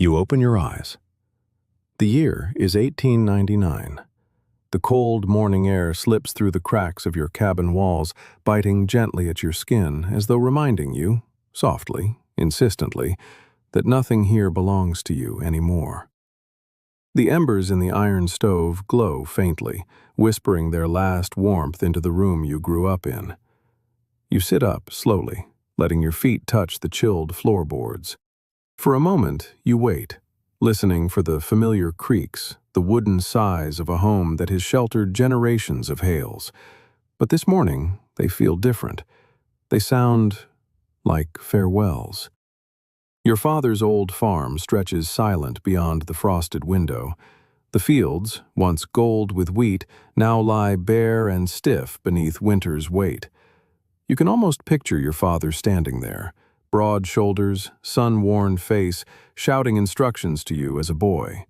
You open your eyes. The year is 1899. The cold morning air slips through the cracks of your cabin walls, biting gently at your skin as though reminding you, softly, insistently, that nothing here belongs to you anymore. The embers in the iron stove glow faintly, whispering their last warmth into the room you grew up in. You sit up slowly, letting your feet touch the chilled floorboards. For a moment, you wait, listening for the familiar creaks, the wooden sighs of a home that has sheltered generations of Hales. But this morning, they feel different. They sound like farewells. Your father's old farm stretches silent beyond the frosted window. The fields, once gold with wheat, now lie bare and stiff beneath winter's weight. You can almost picture your father standing there, broad shoulders, sun-worn face, shouting instructions to you as a boy.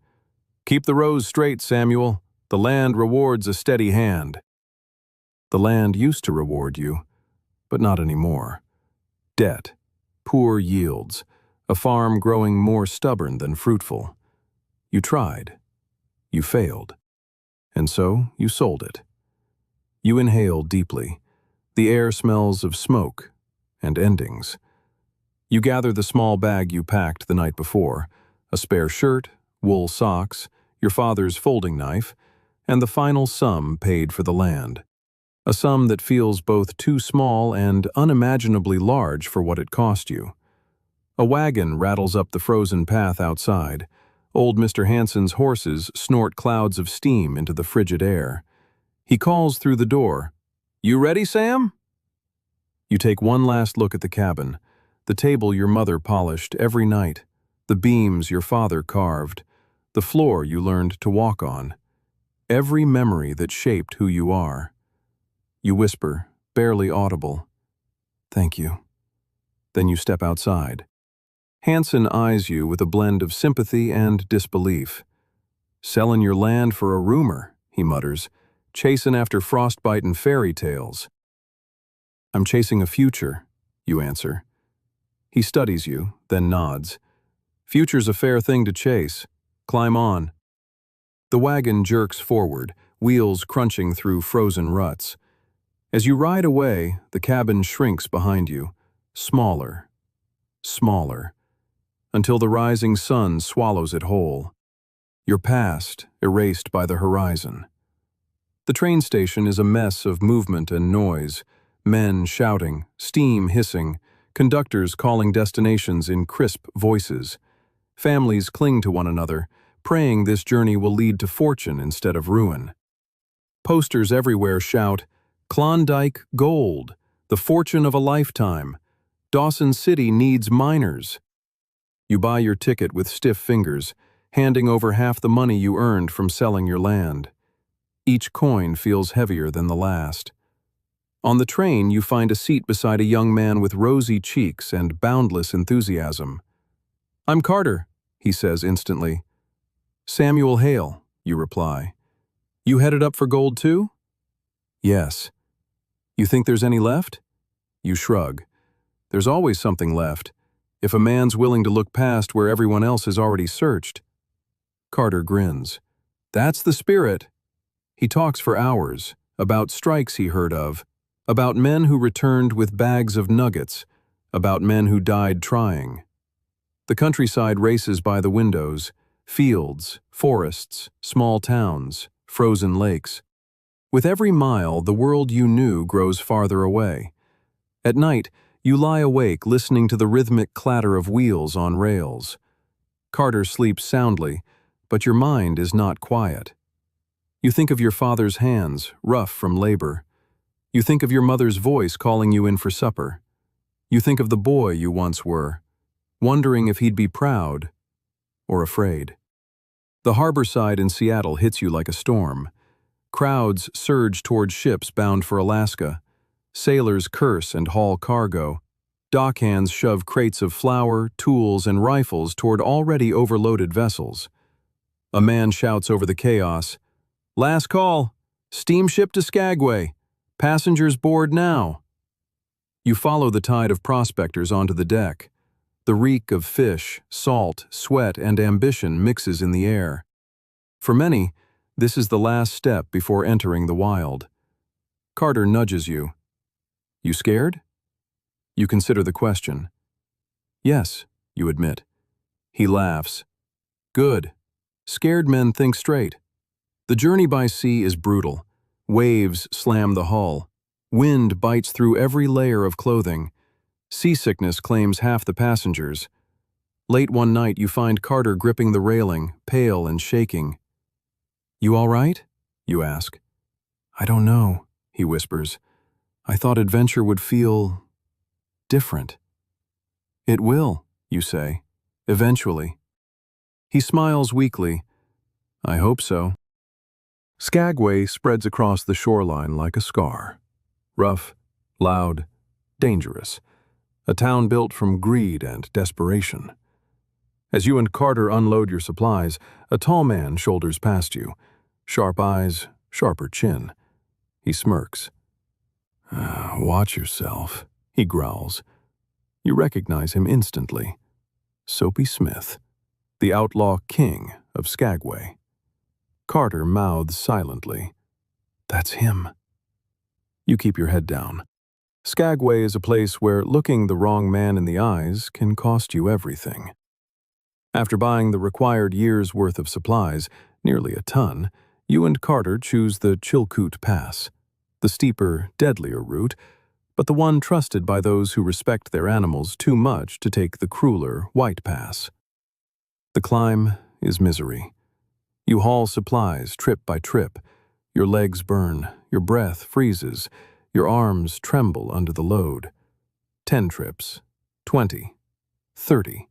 "Keep the rows straight, Samuel. The land rewards a steady hand." The land used to reward you, but not anymore. Debt, poor yields, a farm growing more stubborn than fruitful. You tried. You failed. And so you sold it. You inhale deeply. The air smells of smoke and endings. You gather the small bag you packed the night before, a spare shirt, wool socks, your father's folding knife, and the final sum paid for the land. A sum that feels both too small and unimaginably large for what it cost you. A wagon rattles up the frozen path outside. Old Mr. Hansen's horses snort clouds of steam into the frigid air. He calls through the door, "You ready, Sam?" You take one last look at the cabin. The table your mother polished every night, the beams your father carved, the floor you learned to walk on, every memory that shaped who you are. You whisper, barely audible, "Thank you." Then you step outside. Hansen eyes you with a blend of sympathy and disbelief. "Selling your land for a rumor," he mutters, "chasing after frostbite and fairy tales." "I'm chasing a future," you answer. He studies you, then nods. "Future's a fair thing to chase. Climb on." The wagon jerks forward, wheels crunching through frozen ruts. As you ride away, the cabin shrinks behind you, smaller, smaller, until the rising sun swallows it whole. Your past erased by the horizon. The train station is a mess of movement and noise, men shouting, steam hissing, conductors calling destinations in crisp voices. Families cling to one another, praying this journey will lead to fortune instead of ruin. Posters everywhere shout, "Klondike Gold, the fortune of a lifetime. Dawson City needs miners." You buy your ticket with stiff fingers, handing over half the money you earned from selling your land. Each coin feels heavier than the last. On the train, you find a seat beside a young man with rosy cheeks and boundless enthusiasm. "I'm Carter," he says instantly. "Samuel Hale," you reply. "You headed up for gold too?" "Yes." "You think there's any left?" You shrug. "There's always something left, if a man's willing to look past where everyone else has already searched." Carter grins. "That's the spirit." He talks for hours, about strikes he heard of, about men who returned with bags of nuggets, about men who died trying. The countryside races by the windows, fields, forests, small towns, frozen lakes. With every mile, the world you knew grows farther away. At night, you lie awake listening to the rhythmic clatter of wheels on rails. Carter sleeps soundly, but your mind is not quiet. You think of your father's hands, rough from labor. You think of your mother's voice calling you in for supper. You think of the boy you once were, wondering if he'd be proud or afraid. The harbor side in Seattle hits you like a storm. Crowds surge toward ships bound for Alaska. Sailors curse and haul cargo. Dockhands shove crates of flour, tools, and rifles toward already overloaded vessels. A man shouts over the chaos, "Last call! Steamship to Skagway! Passengers board now!" You follow the tide of prospectors onto the deck. The reek of fish, salt, sweat, and ambition mixes in the air. For many, this is the last step before entering the wild. Carter nudges you. You scared? You consider the question. Yes, you admit. He laughs. Good. Scared men think straight. The journey by sea is brutal. Waves slam the hull. Wind bites through every layer of clothing. Seasickness claims half the passengers. Late one night, you find Carter gripping the railing, pale and shaking. You all right? You ask. I don't know, he whispers. I thought adventure would feel different. It will, you say, eventually. He smiles weakly. I hope so. Skagway spreads across the shoreline like a scar. Rough, loud, dangerous. A town built from greed and desperation. As you and Carter unload your supplies, a tall man shoulders past you. Sharp eyes, sharper chin. He smirks. Watch yourself, he growls. You recognize him instantly. Soapy Smith, the outlaw king of Skagway. Carter mouths silently. That's him. You keep your head down. Skagway is a place where looking the wrong man in the eyes can cost you everything. After buying the required year's worth of supplies, nearly a ton, you and Carter choose the Chilkoot Pass, the steeper, deadlier route, but the one trusted by those who respect their animals too much to take the crueler White Pass. The climb is misery. You haul supplies trip by trip. Your legs burn, your breath freezes, your arms tremble under the load. 10 trips, 20, 30.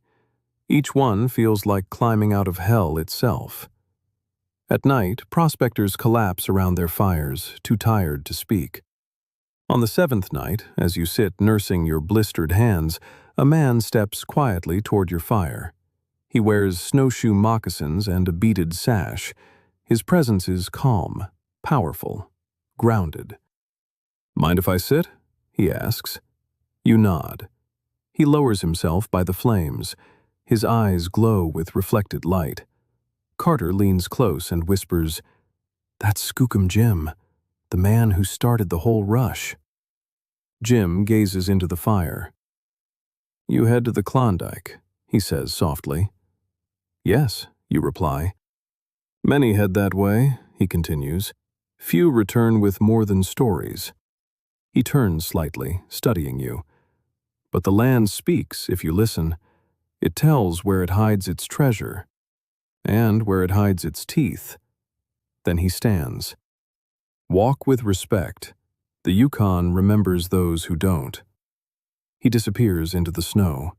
Each one feels like climbing out of hell itself. At night, prospectors collapse around their fires, too tired to speak. On the 7th night, as you sit nursing your blistered hands, a man steps quietly toward your fire. He wears snowshoe moccasins and a beaded sash. His presence is calm, powerful, grounded. Mind if I sit? He asks. You nod. He lowers himself by the flames. His eyes glow with reflected light. Carter leans close and whispers, That's Skookum Jim, the man who started the whole rush. Jim gazes into the fire. You head to the Klondike, he says softly. Yes, you reply. Many head that way, he continues. Few return with more than stories. He turns slightly, studying you. But the land speaks if you listen. It tells where it hides its treasure, and where it hides its teeth. Then he stands. Walk with respect. The Yukon remembers those who don't. He disappears into the snow.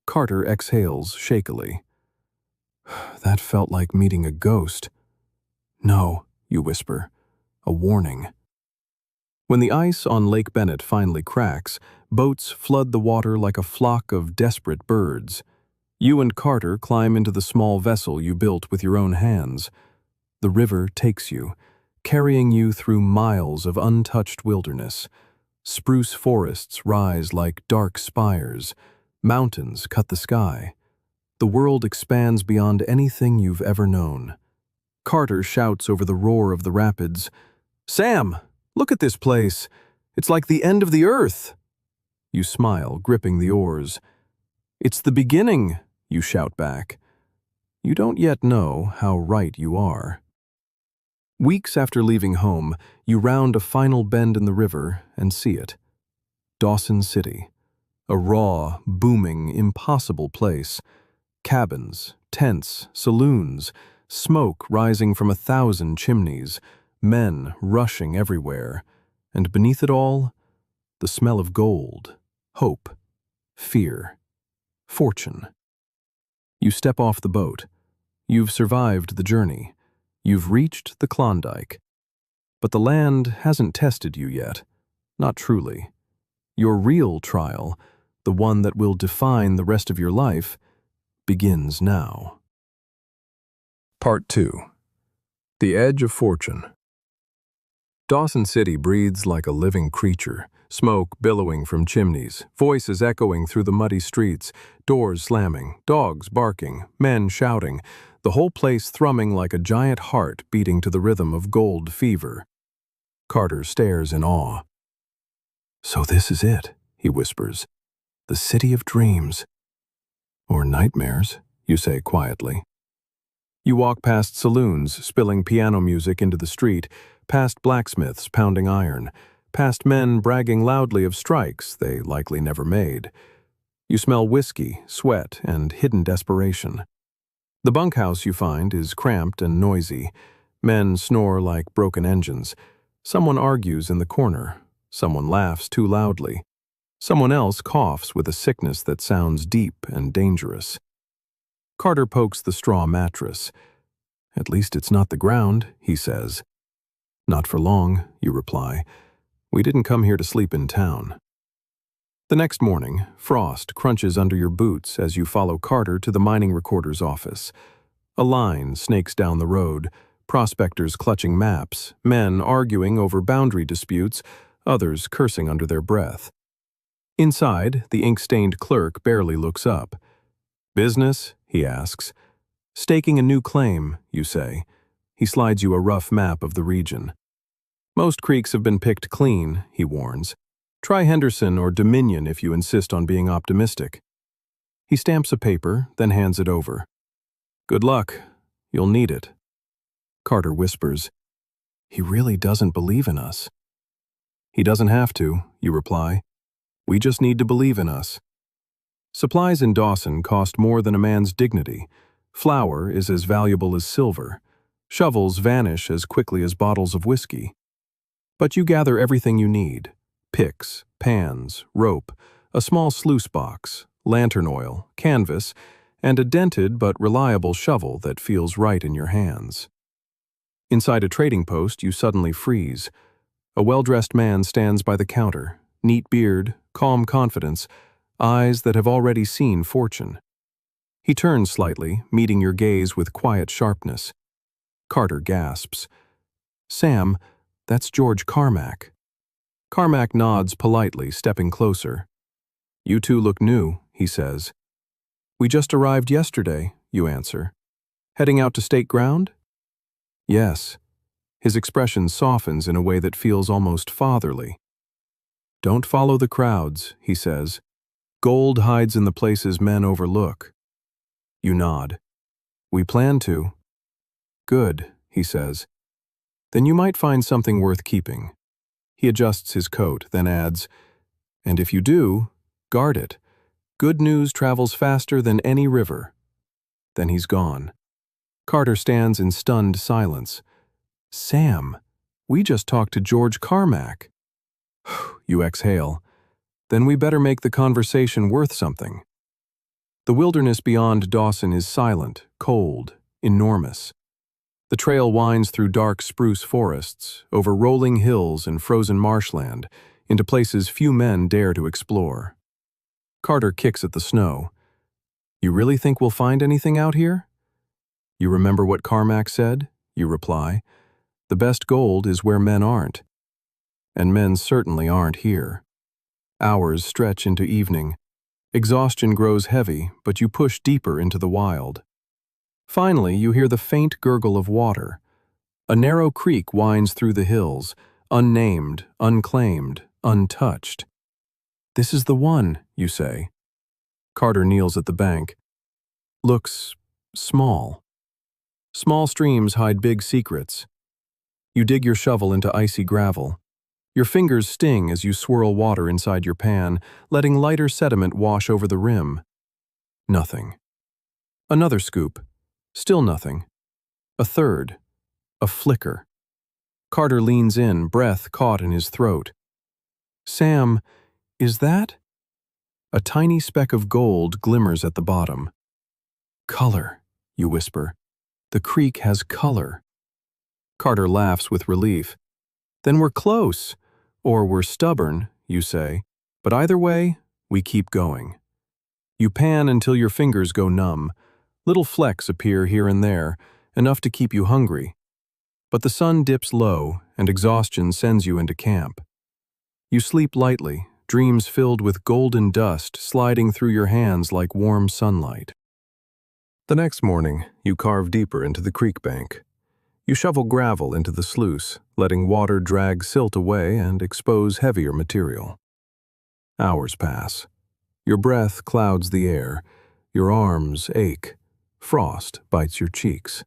Carter exhales shakily. That felt like meeting a ghost. No, you whisper. A warning. When the ice on Lake Bennett finally cracks, boats flood the water like a flock of desperate birds. You and Carter climb into the small vessel you built with your own hands. The river takes you, carrying you through miles of untouched wilderness. Spruce forests rise like dark spires. Mountains cut the sky. The world expands beyond anything you've ever known. Carter shouts over the roar of the rapids, Sam, look at this place. It's like the end of the earth. You smile, gripping the oars. It's the beginning, you shout back. You don't yet know how right you are. Weeks after leaving home, you round a final bend in the river and see it. Dawson City. A raw, booming, impossible place. Cabins, tents, saloons, smoke rising from 1,000 chimneys, men rushing everywhere, and beneath it all, the smell of gold, hope, fear, fortune. You step off the boat. You've survived the journey. You've reached the Klondike. But the land hasn't tested you yet. Not truly. Your real trial, the one that will define the rest of your life, begins now. Part 2. The Edge of Fortune. Dawson City breathes like a living creature, Smoke billowing from chimneys, voices echoing through the muddy streets, doors slamming, dogs barking, men shouting, the whole place thrumming like a giant heart beating to the rhythm of gold fever. Carter stares in awe. "So this is it," he whispers. "The city of dreams." "Or nightmares," you say quietly. You walk past saloons spilling piano music into the street, past blacksmiths pounding iron, past men bragging loudly of strikes they likely never made. You smell whiskey, sweat, and hidden desperation. The bunkhouse you find is cramped and noisy. Men snore like broken engines. Someone argues in the corner. Someone laughs too loudly. Someone else coughs with a sickness that sounds deep and dangerous. Carter pokes the straw mattress. "At least it's not the ground," he says. "Not for long," you reply. "We didn't come here to sleep in town." The next morning, frost crunches under your boots as you follow Carter to the mining recorder's office. A line snakes down the road, prospectors clutching maps, men arguing over boundary disputes, others cursing under their breath. Inside, the ink-stained clerk barely looks up. "Business?" he asks. "Staking a new claim," you say. He slides you a rough map of the region. "Most creeks have been picked clean," he warns. "Try Henderson or Dominion if you insist on being optimistic." He stamps a paper, then hands it over. "Good luck. You'll need it." Carter whispers, "He really doesn't believe in us." "He doesn't have to," you reply. "We just need to believe in us." Supplies in Dawson cost more than a man's dignity. Flour is as valuable as silver. Shovels vanish as quickly as bottles of whiskey. But you gather everything you need: picks, pans, rope, a small sluice box, lantern oil, canvas, and a dented but reliable shovel that feels right in your hands. Inside a trading post, you suddenly freeze. A well-dressed man stands by the counter, neat beard, calm confidence, eyes that have already seen fortune. He turns slightly, meeting your gaze with quiet sharpness. Carter gasps. "Sam, that's George Carmack." Carmack nods politely, stepping closer. "You two look new," he says. "We just arrived yesterday," you answer. "Heading out to state ground?" "Yes." His expression softens in a way that feels almost fatherly. "Don't follow the crowds," he says. "Gold hides in the places men overlook." You nod. "We plan to." "Good," he says. "Then you might find something worth keeping." He adjusts his coat, then adds, "And if you do, guard it. Good news travels faster than any river." Then he's gone. Carter stands in stunned silence. "Sam, we just talked to George Carmack." You exhale. "Then we better make the conversation worth something." The wilderness beyond Dawson is silent, cold, enormous. The trail winds through dark spruce forests, over rolling hills and frozen marshland, into places few men dare to explore. Carter kicks at the snow. "You really think we'll find anything out here?" "You remember what Carmack said?" you reply. "The best gold is where men aren't." And men certainly aren't here. Hours stretch into evening. Exhaustion grows heavy, but you push deeper into the wild. Finally, you hear the faint gurgle of water. A narrow creek winds through the hills, unnamed, unclaimed, untouched. "This is the one," you say. Carter kneels at the bank. Looks small. Small streams hide big secrets. You dig your shovel into icy gravel. Your fingers sting as you swirl water inside your pan, letting lighter sediment wash over the rim. Nothing. Another scoop. Still nothing. A third. A flicker. Carter leans in, breath caught in his throat. "Sam, is that?" A tiny speck of gold glimmers at the bottom. "Color," you whisper. "The creek has color." Carter laughs with relief. "Then we're close. Or we're stubborn," you say. "But either way, we keep going." You pan until your fingers go numb. Little flecks appear here and there, enough to keep you hungry. But the sun dips low, and exhaustion sends you into camp. You sleep lightly, dreams filled with golden dust sliding through your hands like warm sunlight. The next morning, you carve deeper into the creek bank. You shovel gravel into the sluice, letting water drag silt away and expose heavier material. Hours pass. Your breath clouds the air. Your arms ache. Frost bites your cheeks.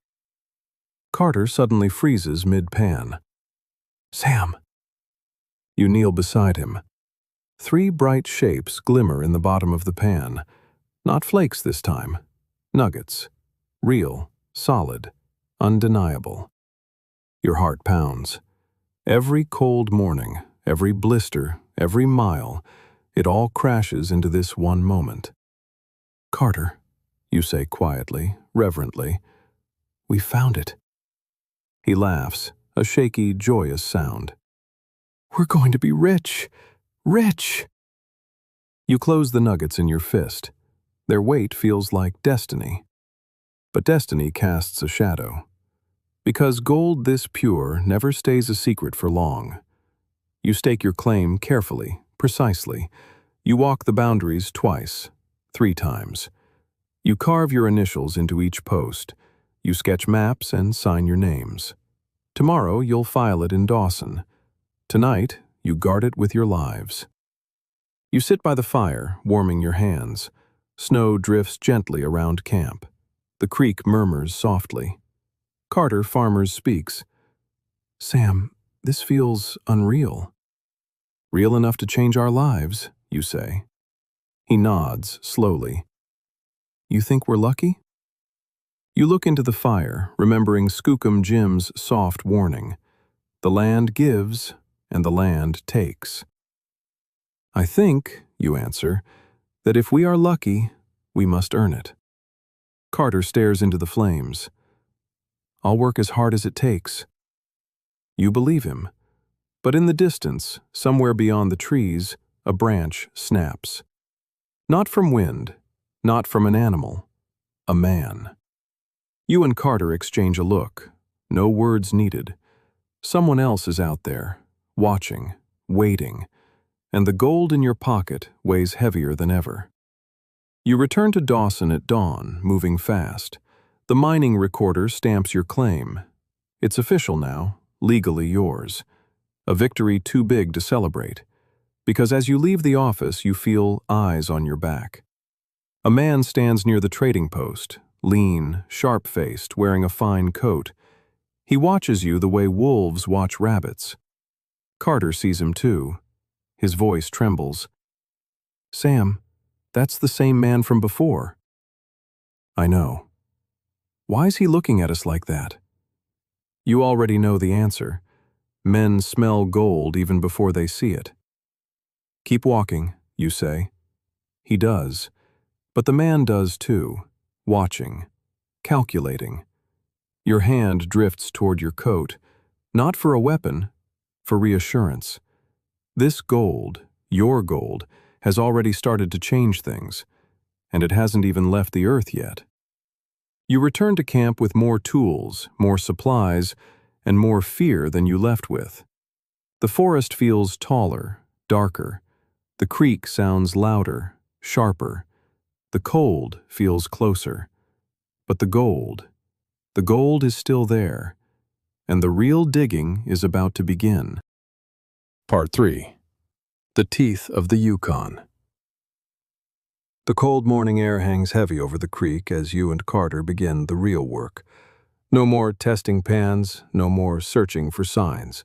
Carter suddenly freezes mid-pan. "Sam!" You kneel beside him. 3 bright shapes glimmer in the bottom of the pan. Not flakes this time. Nuggets. Real, solid, undeniable. Your heart pounds. Every cold morning, every blister, every mile, it all crashes into this one moment. "Carter," you say quietly, reverently, "we found it." He laughs, a shaky, joyous sound. "We're going to be rich! Rich!" You close the nuggets in your fist. Their weight feels like destiny. But destiny casts a shadow. Because gold this pure never stays a secret for long. You stake your claim carefully, precisely. You walk the boundaries twice, 3 times. You carve your initials into each post. You sketch maps and sign your names. Tomorrow you'll file it in Dawson. Tonight, you guard it with your lives. You sit by the fire, warming your hands. Snow drifts gently around camp. The creek murmurs softly. Carter Farmers speaks. "Sam, this feels unreal." "Real enough to change our lives," you say. He nods, slowly. "You think we're lucky?" You look into the fire, remembering Skookum Jim's soft warning. The land gives, and the land takes. "I think," you answer, "that if we are lucky, we must earn it." Carter stares into the flames. "I'll work as hard as it takes." You believe him. But in the distance, somewhere beyond the trees, a branch snaps. Not from wind, not from an animal, a man. You and Carter exchange a look. No words needed. Someone else is out there, watching, waiting, and the gold in your pocket weighs heavier than ever. You return to Dawson at dawn, moving fast. The mining recorder stamps your claim. It's official now, legally yours. A victory too big to celebrate. Because as you leave the office, you feel eyes on your back. A man stands near the trading post, lean, sharp-faced, wearing a fine coat. He watches you the way wolves watch rabbits. Carter sees him too. His voice trembles. "Sam, that's the same man from before." "I know." "Why is he looking at us like that?" You already know the answer. Men smell gold even before they see it. "Keep walking," you say. He does. But the man does too, watching, calculating. Your hand drifts toward your coat, not for a weapon, for reassurance. This gold, your gold, has already started to change things, and it hasn't even left the earth yet. You return to camp with more tools, more supplies, and more fear than you left with. The forest feels taller, darker. The creek sounds louder, sharper. The cold feels closer. But the gold is still there, and the real digging is about to begin. Part 3. The Teeth of the Yukon. The cold morning air hangs heavy over the creek as you and Carter begin the real work. No more testing pans, no more searching for signs.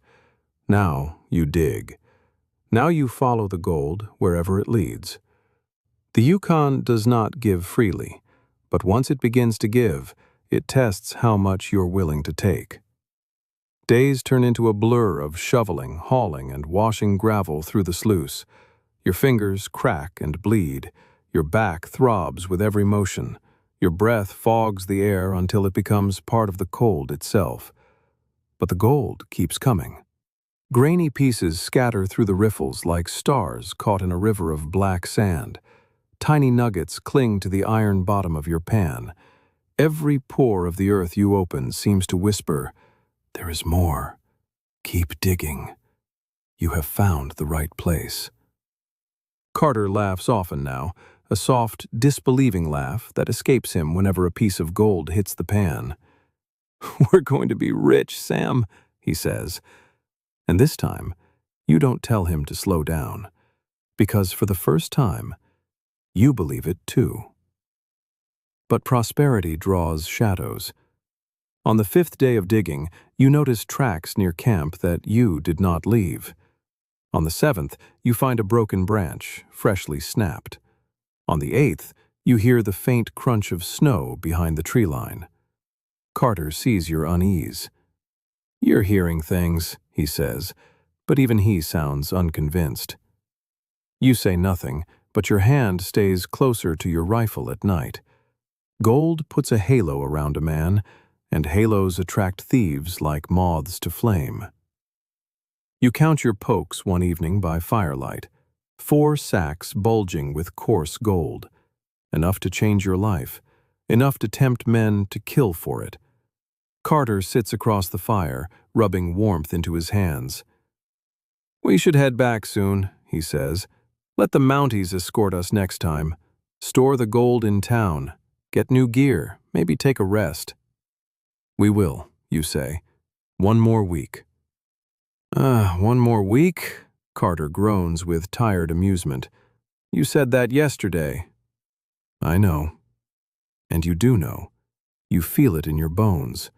Now you dig. Now you follow the gold wherever it leads. The Yukon does not give freely, but once it begins to give, it tests how much you're willing to take. Days turn into a blur of shoveling, hauling, and washing gravel through the sluice. Your fingers crack and bleed. Your back throbs with every motion. Your breath fogs the air until it becomes part of the cold itself. But the gold keeps coming. Grainy pieces scatter through the riffles like stars caught in a river of black sand. Tiny nuggets cling to the iron bottom of your pan. Every pore of the earth you open seems to whisper, "There is more. Keep digging." You have found the right place. Carter laughs often now, a soft, disbelieving laugh that escapes him whenever a piece of gold hits the pan. "We're going to be rich, Sam," he says. And this time, you don't tell him to slow down, because for the first time, you believe it too. But prosperity draws shadows. On the 5th day of digging, you notice tracks near camp that you did not leave. On the 7th, you find a broken branch, freshly snapped. On the 8th, you hear the faint crunch of snow behind the tree line. Carter sees your unease. "You're hearing things," he says, but even he sounds unconvinced. You say nothing, but your hand stays closer to your rifle at night. Gold puts a halo around a man, and halos attract thieves like moths to flame. You count your pokes one evening by firelight, 4 sacks bulging with coarse gold, enough to change your life, enough to tempt men to kill for it. Carter sits across the fire, rubbing warmth into his hands. "We should head back soon," he says. "Let the Mounties escort us next time. Store the gold in town. Get new gear, maybe take a rest." "We will," you say. "One more week." One more week?" Carter groans with tired amusement. "You said that yesterday." "I know. And you do know. You feel it in your bones.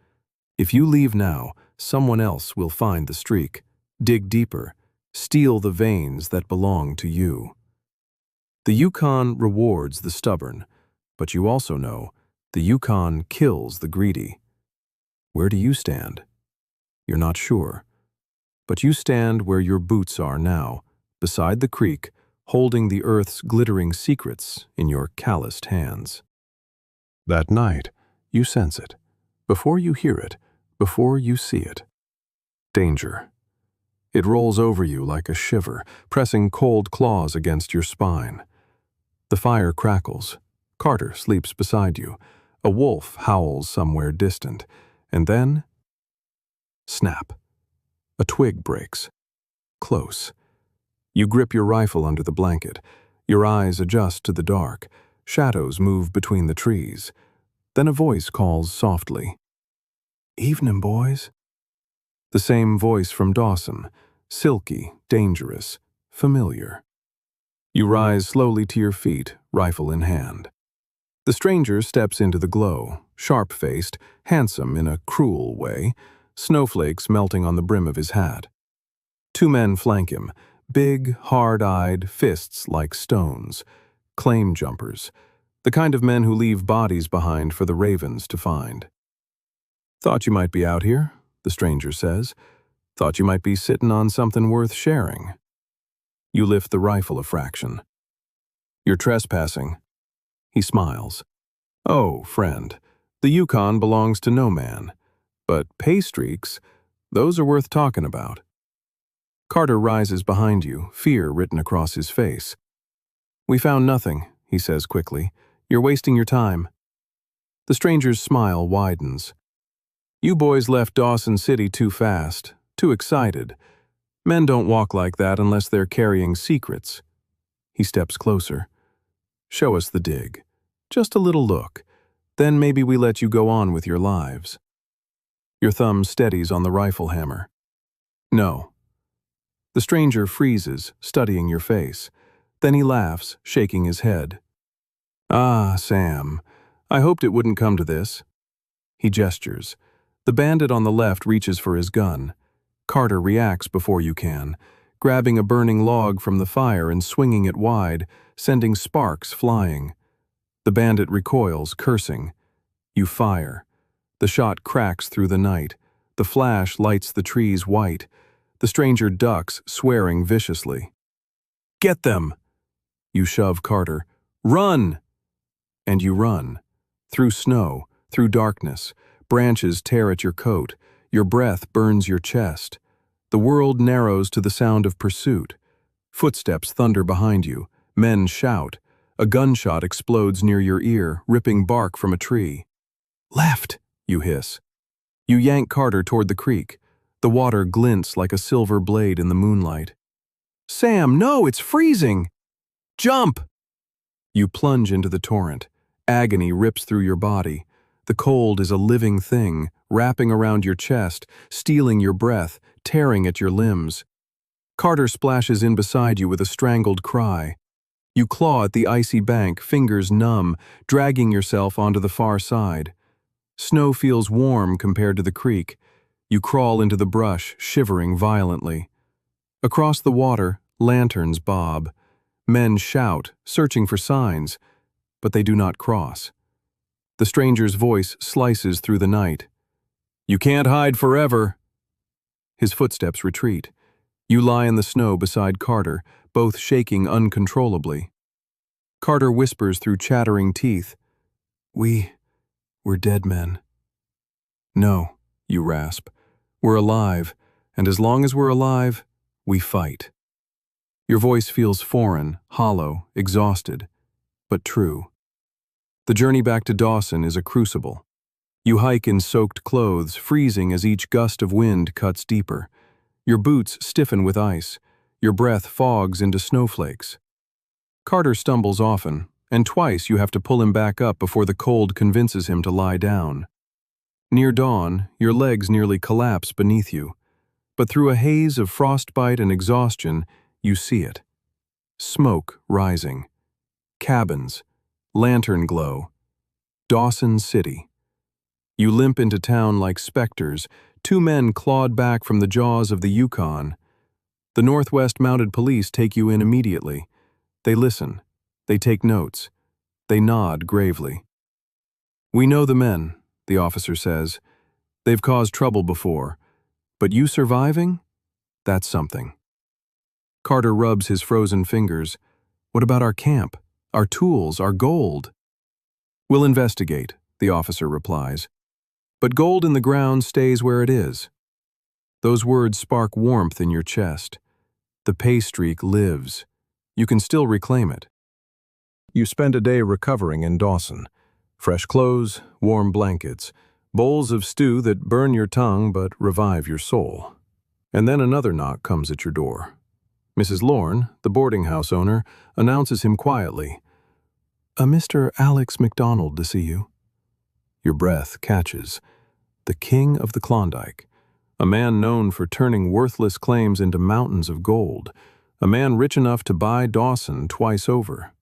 If you leave now, someone else will find the streak, dig deeper, steal the veins that belong to you. The Yukon rewards the stubborn, but you also know the Yukon kills the greedy. Where do you stand? You're not sure. But you stand where your boots are now, beside the creek, holding the earth's glittering secrets in your calloused hands. That night, you sense it. Before you hear it, before you see it. Danger. It rolls over you like a shiver, pressing cold claws against your spine. The fire crackles. Carter sleeps beside you. A wolf howls somewhere distant. And then, snap. A twig breaks. Close. You grip your rifle under the blanket. Your eyes adjust to the dark. Shadows move between the trees. Then a voice calls softly. "Evening, boys." The same voice from Dawson. Silky, dangerous, familiar. You rise slowly to your feet, rifle in hand. The stranger steps into the glow, sharp-faced, handsome in a cruel way, snowflakes melting on the brim of his hat. 2 men flank him, big, hard-eyed, fists like stones, claim jumpers, the kind of men who leave bodies behind for the ravens to find. "Thought you might be out here," the stranger says. "Thought you might be sitting on something worth sharing." You lift the rifle a fraction. "You're trespassing." He smiles. "Oh, friend, the Yukon belongs to no man. But pay streaks, those are worth talking about." Carter rises behind you, fear written across his face. "We found nothing," he says quickly. "You're wasting your time." The stranger's smile widens. "You boys left Dawson City too fast, too excited. Men don't walk like that unless they're carrying secrets." He steps closer. "Show us the dig. Just a little look. Then maybe we let you go on with your lives." Your thumb steadies on the rifle hammer. "No." The stranger freezes, studying your face. Then he laughs, shaking his head. "Ah, Sam, I hoped it wouldn't come to this." He gestures. The bandit on the left reaches for his gun. Carter reacts before you can, grabbing a burning log from the fire and swinging it wide, sending sparks flying. The bandit recoils, cursing. You fire. The shot cracks through the night. The flash lights the trees white. The stranger ducks, swearing viciously. "Get them!" You shove Carter. "Run!" And you run. Through snow, through darkness. Branches tear at your coat. Your breath burns your chest. The world narrows to the sound of pursuit. Footsteps thunder behind you. Men shout. A gunshot explodes near your ear, ripping bark from a tree. "Left!" you hiss. You yank Carter toward the creek. The water glints like a silver blade in the moonlight. "Sam, no, it's freezing! Jump!" You plunge into the torrent. Agony rips through your body. The cold is a living thing, wrapping around your chest, stealing your breath, tearing at your limbs. Carter splashes in beside you with a strangled cry. You claw at the icy bank, fingers numb, dragging yourself onto the far side. Snow feels warm compared to the creek. You crawl into the brush, shivering violently. Across the water, lanterns bob. Men shout, searching for signs, but they do not cross. The stranger's voice slices through the night. "You can't hide forever." His footsteps retreat. You lie in the snow beside Carter, both shaking uncontrollably. Carter whispers through chattering teeth, We're dead men." "No," you rasp. "We're alive, and as long as we're alive, we fight." Your voice feels foreign, hollow, exhausted, but true. The journey back to Dawson is a crucible. You hike in soaked clothes, freezing as each gust of wind cuts deeper. Your boots stiffen with ice. Your breath fogs into snowflakes. Carter stumbles often, and twice you have to pull him back up before the cold convinces him to lie down. Near dawn, your legs nearly collapse beneath you, but through a haze of frostbite and exhaustion, you see it. Smoke rising. Cabins. Lantern glow. Dawson City. You limp into town like specters, two men clawed back from the jaws of the Yukon. The Northwest Mounted Police take you in immediately. They listen. They take notes. They nod gravely. "We know the men," the officer says. "They've caused trouble before. But you surviving? That's something." Carter rubs his frozen fingers. "What about our camp? Our tools? Our gold?" "We'll investigate," the officer replies. "But gold in the ground stays where it is." Those words spark warmth in your chest. The pay streak lives. You can still reclaim it. You spend a day recovering in Dawson. Fresh clothes, warm blankets, bowls of stew that burn your tongue but revive your soul. And then another knock comes at your door. Mrs. Lorne, the boarding house owner, announces him quietly. "A Mr. Alex McDonald to see you." Your breath catches. The king of the Klondike. A man known for turning worthless claims into mountains of gold. A man rich enough to buy Dawson twice over.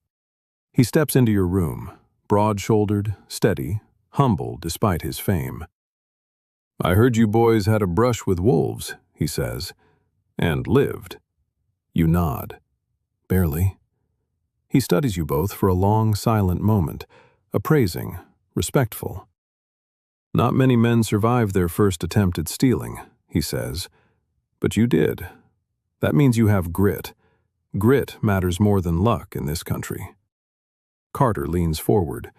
He steps into your room, broad-shouldered, steady, humble despite his fame. "I heard you boys had a brush with wolves," he says, "and lived." You nod. "Barely." He studies you both for a long, silent moment, appraising, respectful. "Not many men survive their first attempt at stealing," he says. "But you did. That means you have grit. Grit matters more than luck in this country." Carter leans forward.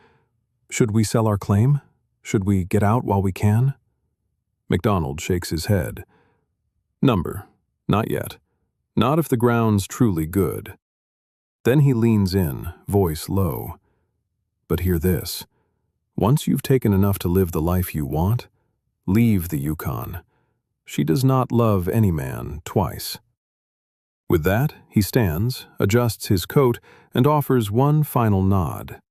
"Should we sell our claim? Should we get out while we can?" McDonald shakes his head. "Number, not yet. Not if the ground's truly good." Then he leans in, voice low. "But hear this. Once you've taken enough to live the life you want, leave the Yukon. She does not love any man twice." With that, he stands, adjusts his coat, and offers one final nod.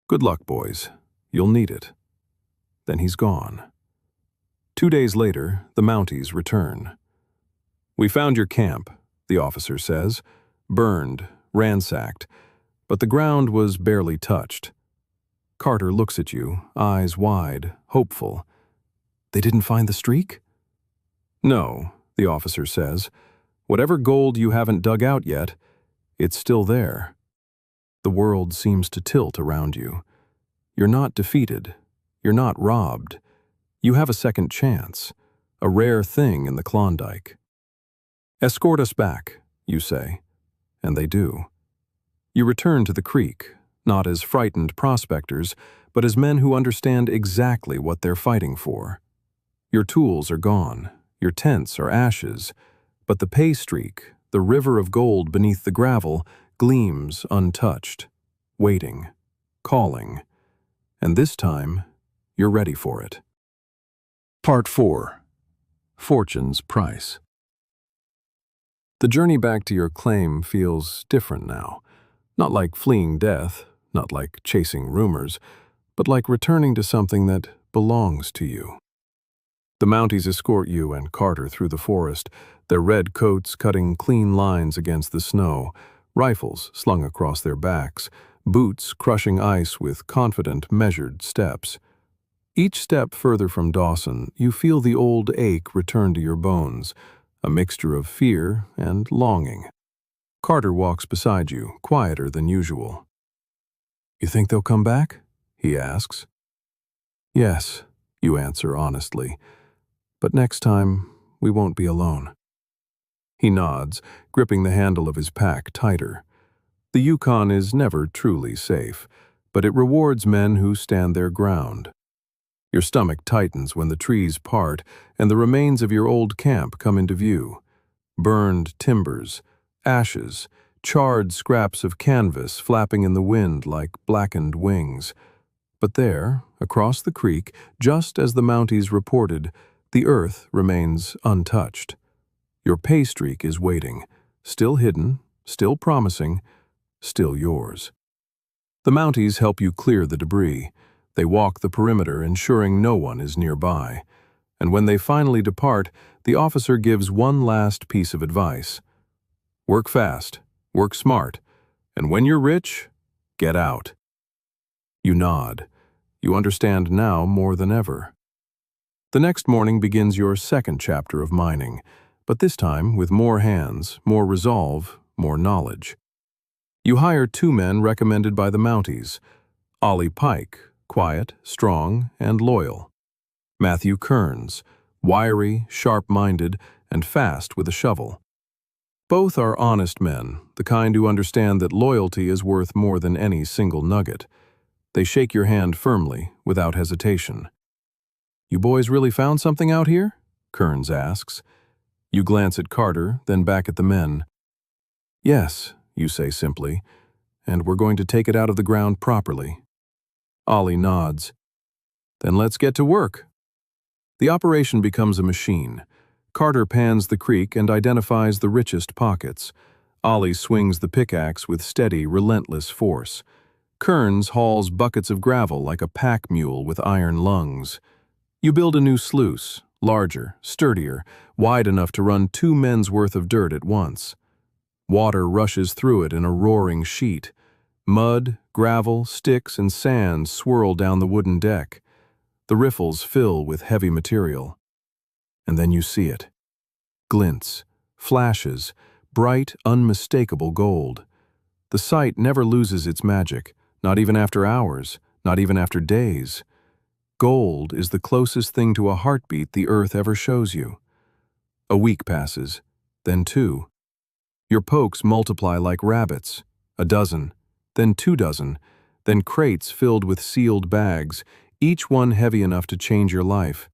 "Good luck, boys. You'll need it." Then he's gone. 2 days later, the Mounties return. "We found your camp," the officer says. "Burned, ransacked, but the ground was barely touched." Carter looks at you, eyes wide, hopeful. "They didn't find the streak?" "No," the officer says. "Whatever gold you haven't dug out yet, it's still there." The world seems to tilt around you. You're not defeated. You're not robbed. You have a second chance, a rare thing in the Klondike. "Escort us back," you say, and they do. You return to the creek, not as frightened prospectors, but as men who understand exactly what they're fighting for. Your tools are gone, your tents are ashes, but the pay streak, the river of gold beneath the gravel, gleams untouched, waiting, calling, and this time, you're ready for it. Part 4. Fortune's Price. The journey back to your claim feels different now. Not like fleeing death, not like chasing rumors, but like returning to something that belongs to you. The Mounties escort you and Carter through the forest, their red coats cutting clean lines against the snow, rifles slung across their backs, boots crushing ice with confident, measured steps. Each step further from Dawson, you feel the old ache return to your bones, a mixture of fear and longing. Carter walks beside you, quieter than usual. "You think they'll come back?" he asks. "Yes," you answer honestly. "But next time, we won't be alone." He nods, gripping the handle of his pack tighter. The Yukon is never truly safe, but it rewards men who stand their ground. Your stomach tightens when the trees part and the remains of your old camp come into view. Burned timbers, ashes, charred scraps of canvas flapping in the wind like blackened wings. But there, across the creek, just as the Mounties reported, the earth remains untouched. Your pay streak is waiting, still hidden, still promising, still yours. The Mounties help you clear the debris. They walk the perimeter, ensuring no one is nearby. And when they finally depart, the officer gives one last piece of advice. Work fast, work smart, and when you're rich, get out. You nod. You understand now more than ever. The next morning begins your second chapter of mining, but this time with more hands, more resolve, more knowledge. You hire 2 men recommended by the Mounties. Ollie Pike, quiet, strong, and loyal. Matthew Kearns, wiry, sharp-minded, and fast with a shovel. Both are honest men, the kind who understand that loyalty is worth more than any single nugget. They shake your hand firmly, without hesitation. "You boys really found something out here?" Kearns asks. You glance at Carter, then back at the men. "Yes," you say simply, "and we're going to take it out of the ground properly." Ollie nods. "Then let's get to work." The operation becomes a machine. Carter pans the creek and identifies the richest pockets. Ollie swings the pickaxe with steady, relentless force. Kearns hauls buckets of gravel like a pack mule with iron lungs. You build a new sluice, larger, sturdier, wide enough to run 2 men's worth of dirt at once. Water rushes through it in a roaring sheet. Mud, gravel, sticks, and sand swirl down the wooden deck. The riffles fill with heavy material. And then you see it. Glints, flashes, bright, unmistakable gold. The sight never loses its magic, not even after hours, not even after days. Gold is the closest thing to a heartbeat the earth ever shows you. A week passes, then 2. Your pokes multiply like rabbits, a dozen, then 2 dozen, then crates filled with sealed bags, each one heavy enough to change your life.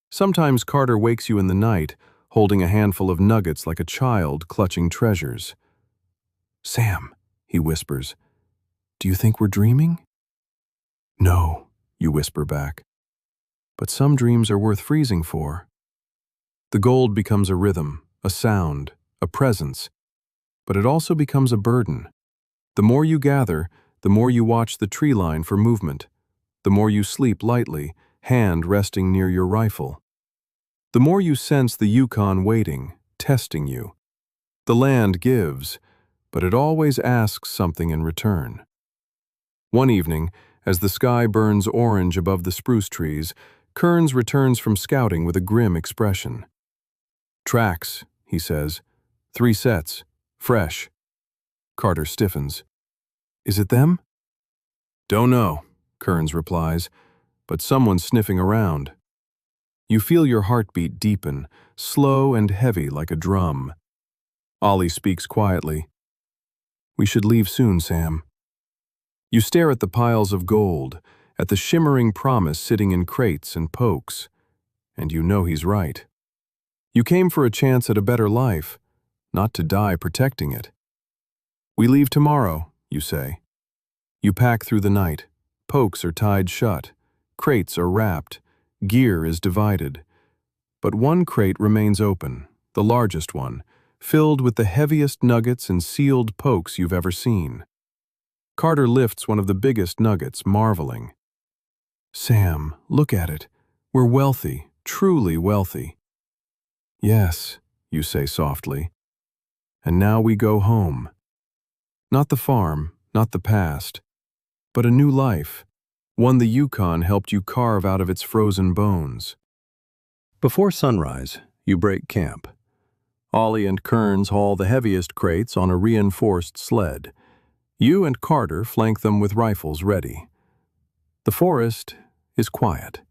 Sometimes Carter wakes you in the night, holding a handful of nuggets like a child clutching treasures. "Sam," he whispers, "do you think we're dreaming?" "No," you whisper back. "But some dreams are worth freezing for." The gold becomes a rhythm, a sound, a presence, but it also becomes a burden. The more you gather, the more you watch the tree line for movement. The more you sleep lightly, hand resting near your rifle. The more you sense the Yukon waiting, testing you. The land gives, but it always asks something in return. One evening, as the sky burns orange above the spruce trees, Kearns returns from scouting with a grim expression. "Tracks," he says. 3 sets. Fresh." Carter stiffens. "Is it them?" "Don't know," Kearns replies, "but someone's sniffing around." You feel your heartbeat deepen, slow and heavy like a drum. Ollie speaks quietly. "We should leave soon, Sam." You stare at the piles of gold, at the shimmering promise sitting in crates and pokes, and you know he's right. You came for a chance at a better life, not to die protecting it. "We leave tomorrow," you say. You pack through the night. Pokes are tied shut. Crates are wrapped. Gear is divided. But one crate remains open, the largest one, filled with the heaviest nuggets and sealed pokes you've ever seen. Carter lifts one of the biggest nuggets, marveling. "Sam, look at it. We're wealthy, truly wealthy." "Yes," you say softly. "And now we go home. Not the farm, not the past, but a new life, one the Yukon helped you carve out of its frozen bones." Before sunrise, you break camp. Ollie and Kearns haul the heaviest crates on a reinforced sled. You and Carter flank them with rifles ready. The forest is quiet.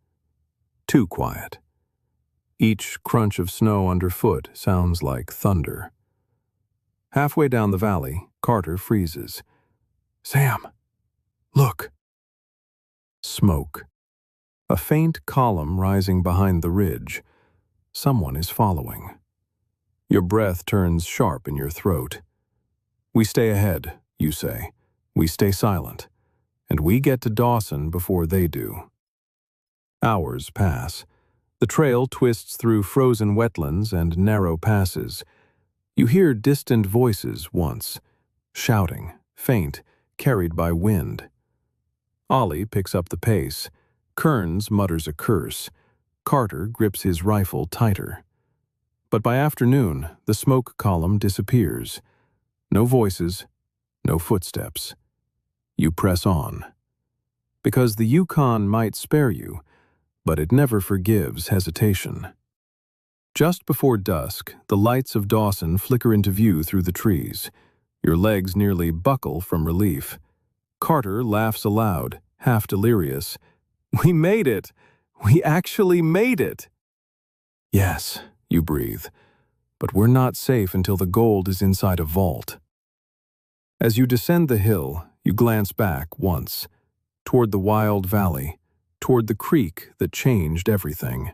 Too quiet. Each crunch of snow underfoot sounds like thunder. Halfway down the valley, Carter freezes. "Sam, look." Smoke. A faint column rising behind the ridge. Someone is following. Your breath turns sharp in your throat. "We stay ahead," you say. "We stay silent. And we get to Dawson before they do." Hours pass. The trail twists through frozen wetlands and narrow passes. You hear distant voices once, shouting, faint, carried by wind. Ollie picks up the pace. Kearns mutters a curse. Carter grips his rifle tighter. But by afternoon, the smoke column disappears. No voices, no footsteps. You press on. Because the Yukon might spare you, but it never forgives hesitation. Just before dusk, the lights of Dawson flicker into view through the trees. Your legs nearly buckle from relief. Carter laughs aloud, half delirious. "We made it! We actually made it!" "Yes," you breathe, "but we're not safe until the gold is inside a vault." As you descend the hill, you glance back once, toward the wild valley, toward the creek that changed everything.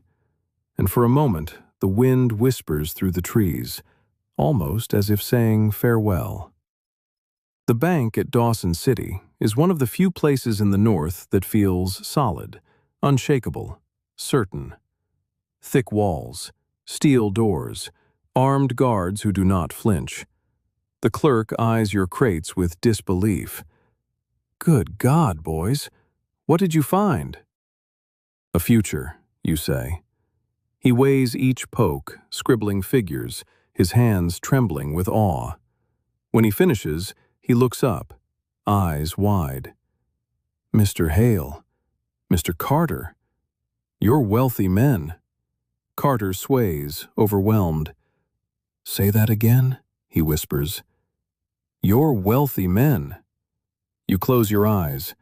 And for a moment, the wind whispers through the trees, almost as if saying farewell. The bank at Dawson City is one of the few places in the north that feels solid, unshakable, certain. Thick walls, steel doors, armed guards who do not flinch. The clerk eyes your crates with disbelief. "Good God, boys, what did you find?" "A future," you say. He weighs each poke, scribbling figures, his hands trembling with awe. When he finishes, he looks up, eyes wide. "Mr. Hale, Mr. Carter, you're wealthy men." Carter sways, overwhelmed. "Say that again," he whispers. "You're wealthy men." You close your eyes,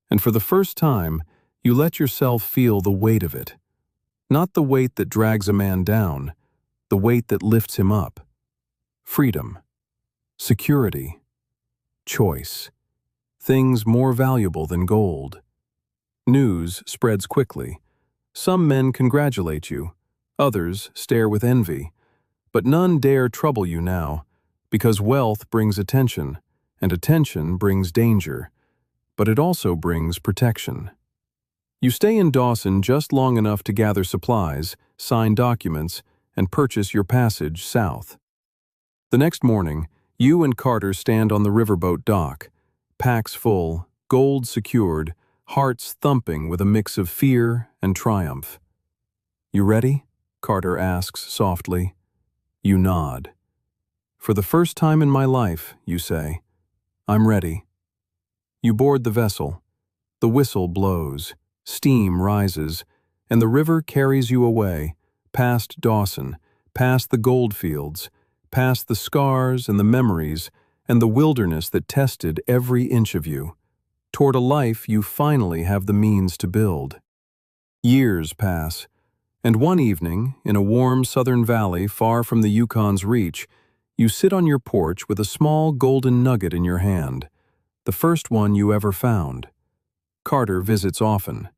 and for the first time, you let yourself feel the weight of it. Not the weight that drags a man down, the weight that lifts him up. Freedom, security, choice, things more valuable than gold. News spreads quickly. Some men congratulate you, others stare with envy, but none dare trouble you now, because wealth brings attention, and attention brings danger, but it also brings protection. You stay in Dawson just long enough to gather supplies, sign documents, and purchase your passage south. The next morning, you and Carter stand on the riverboat dock, packs full, gold secured, hearts thumping with a mix of fear and triumph. "You ready?" Carter asks softly. You nod. "For the first time in my life," you say, "I'm ready." You board the vessel. The whistle blows, steam rises, and the river carries you away, past Dawson, past the goldfields, past the scars and the memories and the wilderness that tested every inch of you, toward a life you finally have the means to build. Years pass, and one evening, in a warm southern valley far from the Yukon's reach, you sit on your porch with a small golden nugget in your hand, the first one you ever found. Carter visits often.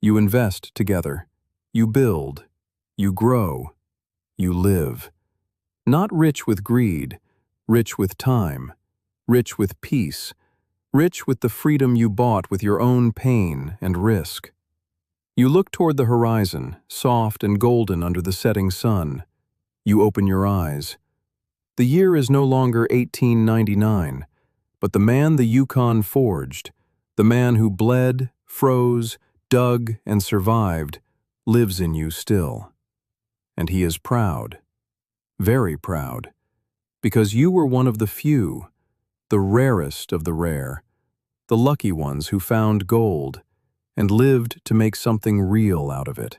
You invest together. You build. You grow. You live. Not rich with greed, rich with time, rich with peace, rich with the freedom you bought with your own pain and risk. You look toward the horizon, soft and golden under the setting sun. You open your eyes. The year is no longer 1899, but the man the Yukon forged, the man who bled, froze, dug, and survived, lives in you still. And he is proud, very proud, because you were one of the few, the rarest of the rare, the lucky ones who found gold and lived to make something real out of it.